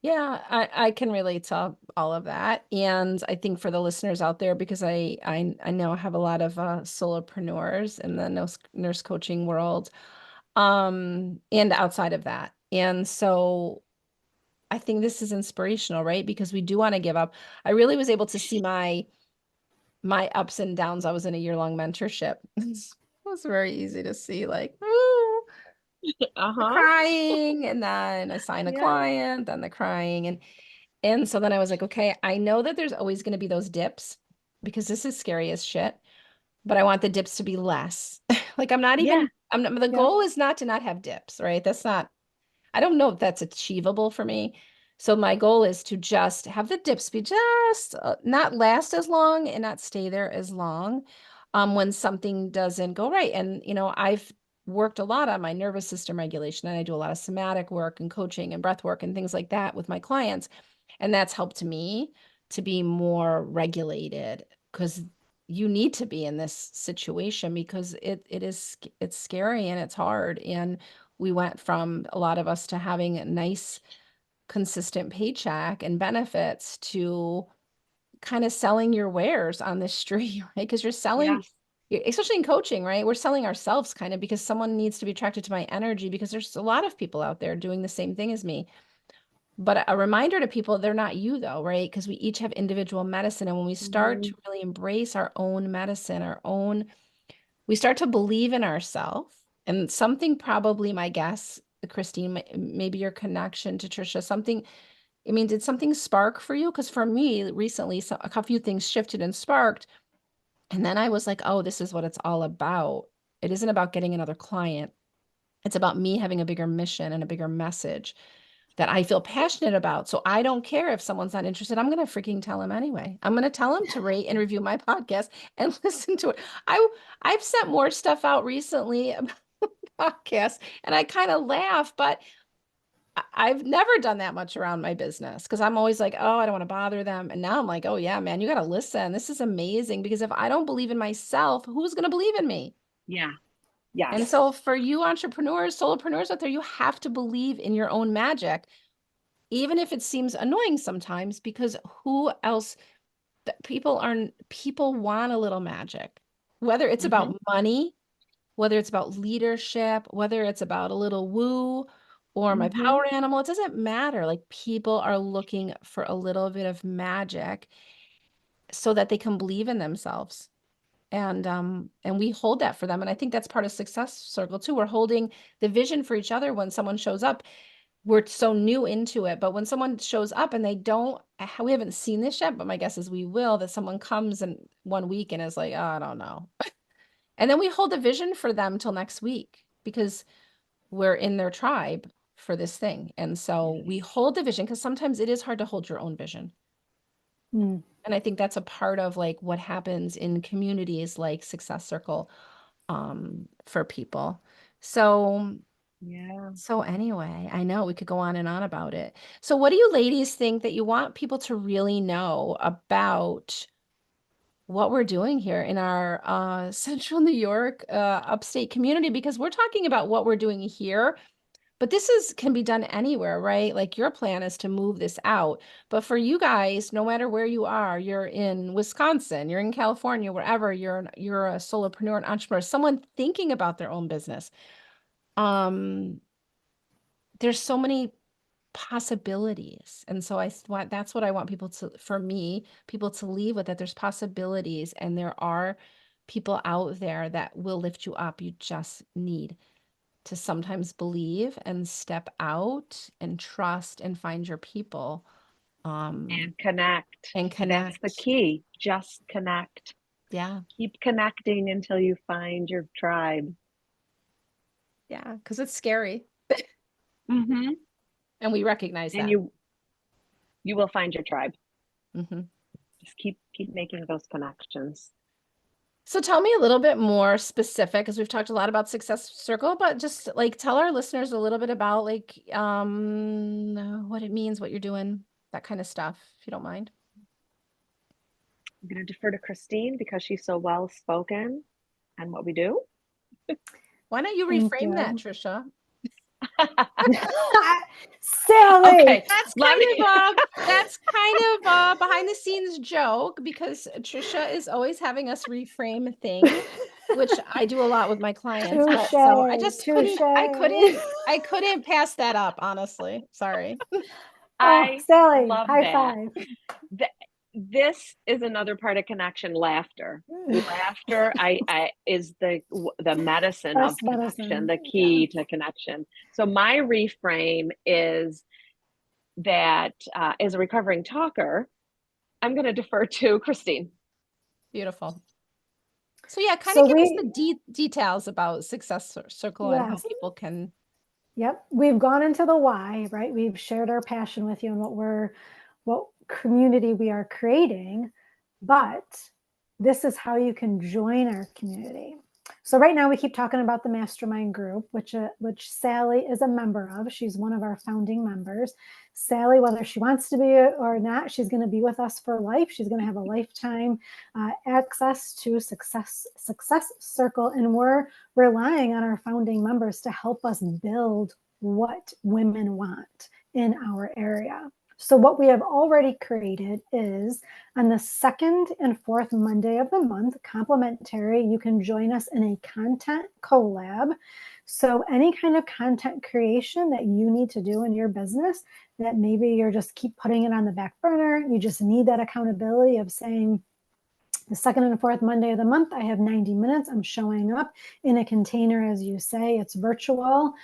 Yeah, I can relate to all of that. And I think for the listeners out there, because I know I have a lot of solopreneurs in the nurse coaching world, and outside of that. And so I think this is inspirational, right? Because we do want to give up. I really was able to see my ups and downs. I was in a year-long mentorship. It was very easy to see, like, ooh, the crying, and then assign a client, then the crying. And so then I was like, okay, I know that there's always going to be those dips because this is scary as shit, but I want the dips to be less. Like the goal is not to not have dips, right? I don't know if that's achievable for me. So my goal is to just have the dips be just not last as long and not stay there as long when something doesn't go right. And, I've worked a lot on my nervous system regulation, and I do a lot of somatic work and coaching and breath work and things like that with my clients. And that's helped me to be more regulated, because you need to be in this situation because it's scary and it's hard. And we went from, a lot of us, to having a nice, consistent paycheck and benefits to kind of selling your wares on the street, right? Because you're selling, especially in coaching, right? We're selling ourselves kind of, because someone needs to be attracted to my energy, because there's a lot of people out there doing the same thing as me. But a reminder to people, they're not you though, right? Because we each have individual medicine. And when we start to really embrace our own medicine, we start to believe in ourselves. And something probably, my guess, Christine, maybe your connection to Tricia, something, I mean, did something spark for you? Because for me, recently, a few things shifted and sparked. And then I was like, oh, this is what it's all about. It isn't about getting another client. It's about me having a bigger mission and a bigger message that I feel passionate about. So I don't care if someone's not interested. I'm going to freaking tell them anyway. I'm going to tell them to rate and review my podcast and listen to it. I've sent more stuff out recently about podcasts and I kind of laugh, but I've never done that much around my business because I'm always like, oh, I don't want to bother them. And now I'm like, oh yeah, man, you got to listen. This is amazing because if I don't believe in myself, who's going to believe in me? Yeah. And Yes. so for you entrepreneurs, solopreneurs out there, you have to believe in your own magic, even if it seems annoying sometimes, because who else, people want a little magic, whether it's about money, whether it's about leadership, whether it's about a little woo or my power animal, it doesn't matter. Like people are looking for a little bit of magic so that they can believe in themselves. And we hold that for them. And I think that's part of Success Circle too. We're holding the vision for each other when someone shows up. We're so new into it, but when someone shows up and we haven't seen this yet, but my guess is we will, that someone comes in 1 week and is like, oh, I don't know. And then we hold the vision for them till next week because we're in their tribe for this thing. And so we hold the vision because sometimes it is hard to hold your own vision. Mm. And I think that's a part of like what happens in communities like Success Circle for people. So Yeah. So anyway, I know we could go on and on about it. So what do you ladies think that you want people to really know about what we're doing here in our Central New York upstate community? Because we're talking about what we're doing here, but can be done anywhere, right? Like your plan is to move this out. But for you guys, no matter where you are, you're in Wisconsin, you're in California, wherever you're a solopreneur, an entrepreneur, someone thinking about their own business. There's so many possibilities. And so that's what I want people to leave with, that there's possibilities and there are people out there that will lift you up. You just need to sometimes believe and step out and trust and find your people. And connect. And That's the connect. key. Just connect. Yeah. Keep connecting until you find your tribe. Yeah. Because it's scary. Mm-hmm. And we recognize And that. you will find your tribe. Mm-hmm. Just keep making those connections. So tell me a little bit more specific, because we've talked a lot about Success Circle, but just like tell our listeners a little bit about like what it means, what you're doing, that kind of stuff, if you don't mind. I'm going to defer to Christine because she's so well spoken on what we do. Why don't you Thank reframe that, you. Tricia? Silly. Okay, That's let me. kind of a behind the scenes joke because Tricia is always having us reframe things, which I do a lot with my clients. But so I just Touche. I couldn't pass that up, honestly. Sorry. Oh, I Sally, love high that. five. This is another part of connection, laughter. Laughter is the medicine of Best connection, medicine. the key to connection. So my reframe is that as a recovering talker, I'm going to defer to Christine. Beautiful. So yeah, kind So of give us the details about Success Circle and how Yes. people can. Yep. We've gone into the why, right? We've shared our passion with you and what community we are creating, but this is how you can join our community. So right now we keep talking about the mastermind group, which Sally is a member of. She's one of our founding members. Sally, whether she wants to be or not, she's going to be with us for life. She's going to have a lifetime access to Success Circle, and we're relying on our founding members to help us build what women want in our area. So what we have already created is on the second and fourth Monday of the month, complimentary, you can join us in a content collab. So any kind of content creation that you need to do in your business that maybe you're just keep putting it on the back burner, you just need that accountability of saying, the second and fourth Monday of the month, I have 90 minutes. I'm showing up in a container, as you say, it's virtual.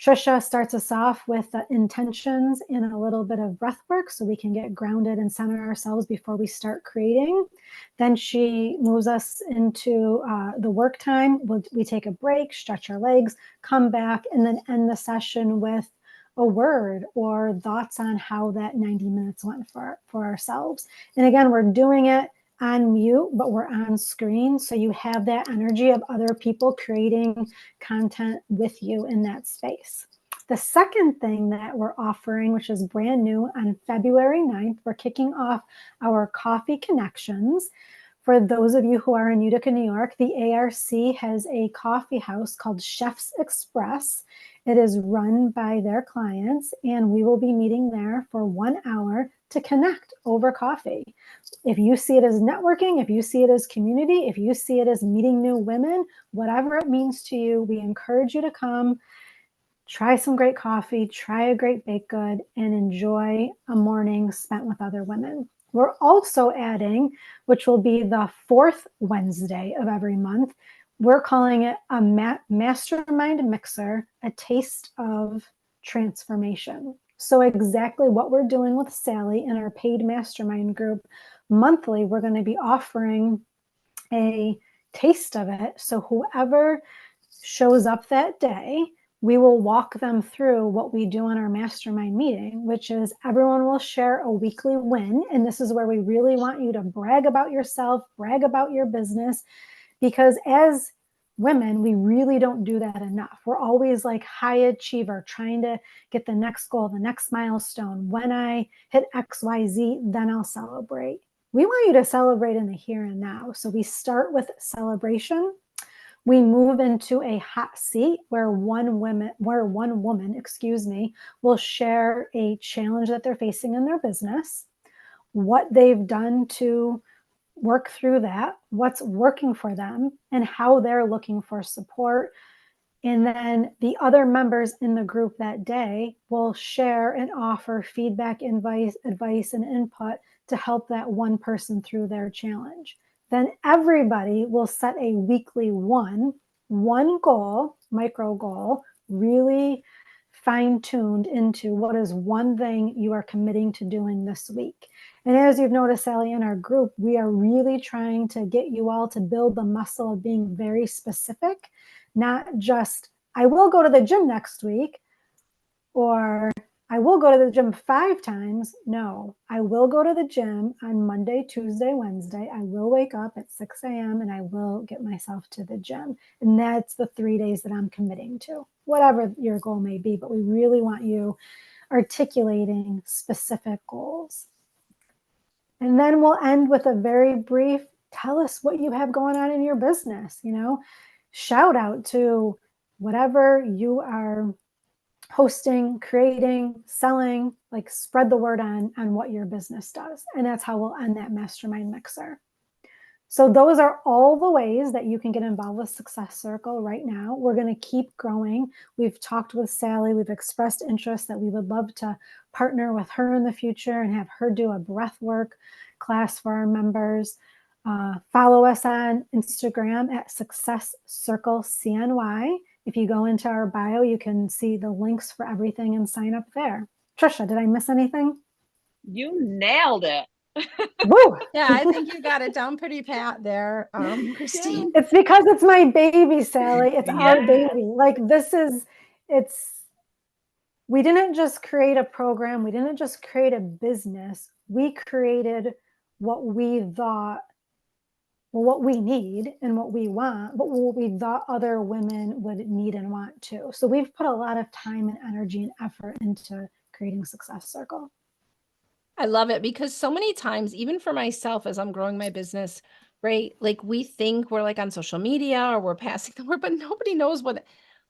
Tricia starts us off with the intentions and a little bit of breath work so we can get grounded and center ourselves before we start creating. Then she moves us into the work time. We take a break, stretch our legs, come back, and then end the session with a word or thoughts on how that 90 minutes went for ourselves. And again, we're doing it on mute, but we're on screen. So you have that energy of other people creating content with you in that space. The second thing that we're offering, which is brand new on February 9th, we're kicking off our Coffee Connections. For those of you who are in Utica, New York, the ARC has a coffee house called Chef's Express. It is run by their clients, and we will be meeting there for 1 hour to connect over coffee. If you see it as networking, if you see it as community, if you see it as meeting new women, whatever it means to you, we encourage you to come, try some great coffee, try a great baked good, and enjoy a morning spent with other women. We're also adding, which will be the fourth Wednesday of every month, we're calling it a mastermind mixer, a taste of transformation. So exactly what we're doing with Sally in our paid mastermind group monthly, we're going to be offering a taste of it. So whoever shows up that day, we will walk them through what we do in our mastermind meeting, which is everyone will share a weekly win. And this is where we really want you to brag about yourself, brag about your business, because as women, we really don't do that enough. We're always like high achiever, trying to get the next goal, the next milestone. When I hit XYZ, then I'll celebrate. We want you to celebrate in the here and now. So we start with celebration. We move into a hot seat where one woman, will share a challenge that they're facing in their business, what they've done to work through that, what's working for them, and how they're looking for support. And then the other members in the group that day will share and offer feedback, advice, and input to help that one person through their challenge. Then everybody will set a weekly one goal, micro goal, really fine-tuned into what is one thing you are committing to doing this week. And as you've noticed, Sally, in our group, we are really trying to get you all to build the muscle of being very specific, not just, I will go to the gym next week, or I will go to the gym 5 times. No, I will go to the gym on Monday, Tuesday, Wednesday. I will wake up at 6 a.m. and I will get myself to the gym. And that's the 3 days that I'm committing to, whatever your goal may be. But we really want you articulating specific goals. And then we'll end with a very brief, tell us what you have going on in your business, shout out to whatever you are hosting, creating, selling, like spread the word on what your business does. And that's how we'll end that mastermind mixer. So those are all the ways that you can get involved with Success Circle right now. We're going to keep growing. We've talked with Sally. We've expressed interest that we would love to partner with her in the future and have her do a breathwork class for our members. Follow us on Instagram at Success Circle CNY. If you go into our bio, you can see the links for everything and sign up there. Tricia, did I miss anything? You nailed it. Woo! Yeah, I think you got it down pretty pat there, Christine. It's because it's my baby, Sally. It's our baby. Like we didn't just create a program. We didn't just create a business. We created what we thought, well, what we need and what we want, but what we thought other women would need and want too. So we've put a lot of time and energy and effort into creating Success Circle. I love it because so many times, even for myself, as I'm growing my business, right? Like we think we're like on social media or we're passing the word, but nobody knows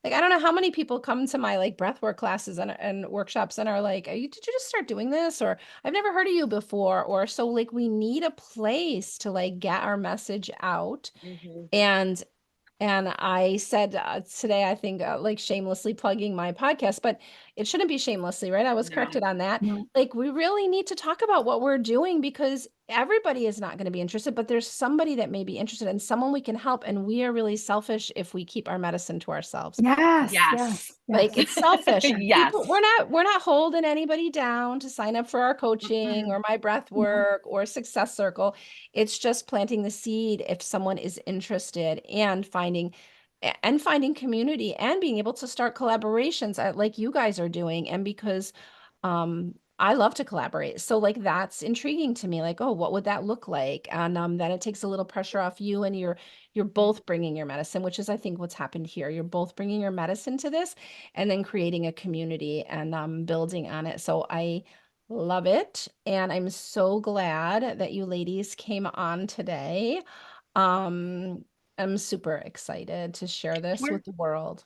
Like, I don't know how many people come to my like breathwork classes and workshops and are like, did you just start doing this? Or I've never heard of you before. Or so like we need a place to like get our message out. Mhm. And I said today, I think like shamelessly plugging my podcast, but it shouldn't be shamelessly, right? I was No. corrected on that. No. Like we really need to talk about what we're doing because everybody is not going to be interested, but there's somebody that may be interested and someone we can help. And we are really selfish if we keep our medicine to ourselves. Yes, Yes. yes, Like yes. it's selfish. Yes. People, we're not holding anybody down to sign up for our coaching Mhm. or my breath No. work or success circle. It's just planting the seed if someone is interested and finding community and being able to start collaborations like you guys are doing. And because I love to collaborate. So like that's intriguing to me. Like, oh, what would that look like? And then it takes a little pressure off you and you're both bringing your medicine, which is I think what's happened here. You're both bringing your medicine to this and then creating a community and building on it. So I love it. And I'm so glad that you ladies came on today. Um, I'm super excited to share this We're with the world.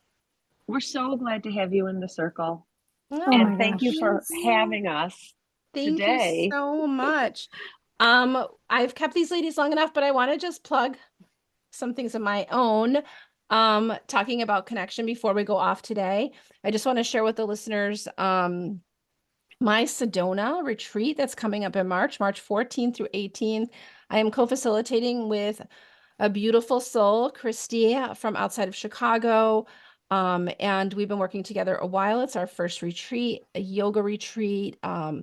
we're so glad to have you in the circle. Oh Oh, my And thank you gosh. for having us thank you today. so much. I've kept these ladies long enough, but I want to just plug some things of my own. Talking about connection before we go off today. I just want to share with the listeners my Sedona retreat that's coming up in March 14th through 18th. I am co-facilitating with a beautiful soul, Christy, from outside of Chicago. And we've been working together a while. It's our first retreat, a yoga retreat, a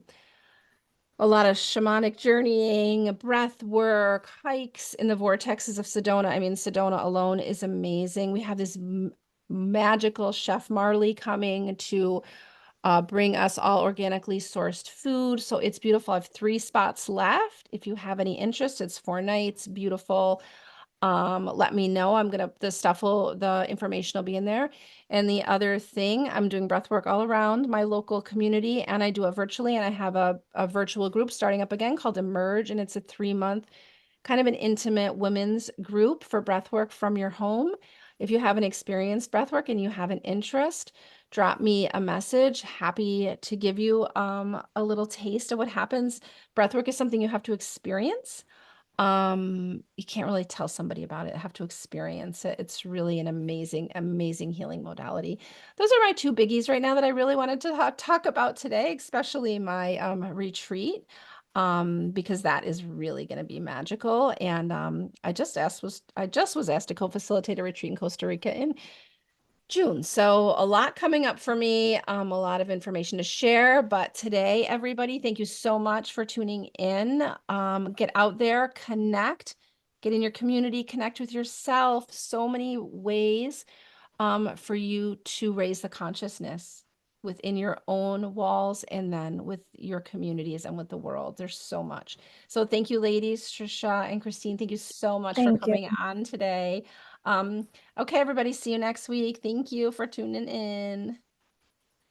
lot of shamanic journeying, breath work, hikes in the vortexes of Sedona. I mean, Sedona alone is amazing. We have this magical Chef Marley coming to bring us all organically sourced food. So it's beautiful. I have 3 spots left. If you have any interest, it's 4 nights, beautiful. Let me know. The information will be in there. And the other thing, I'm doing breath work all around my local community and I do it virtually. And I have a virtual group starting up again called Emerge. And it's a 3-month kind of an intimate women's group for breathwork from your home. If you haven't experienced breathwork and you have an interest, drop me a message. Happy to give you a little taste of what happens. Breathwork is something you have to experience. You can't really tell somebody about it. Have to experience it. It's really an amazing, amazing healing modality. Those are my 2 biggies right now that I really wanted to talk about today, especially my retreat, because that is really going to be magical. And I just was asked to co-facilitate a retreat in Costa Rica in June. So a lot coming up for me, a lot of information to share. But today, everybody, thank you so much for tuning in. Get out there, connect, get in your community, connect with yourself. So many ways for you to raise the consciousness within your own walls and then with your communities and with the world. There's so much. So thank you, ladies, Tricia and Christine. Thank you so much for Thank you. coming on today. Okay, everybody, see you next week. Thank you for tuning in.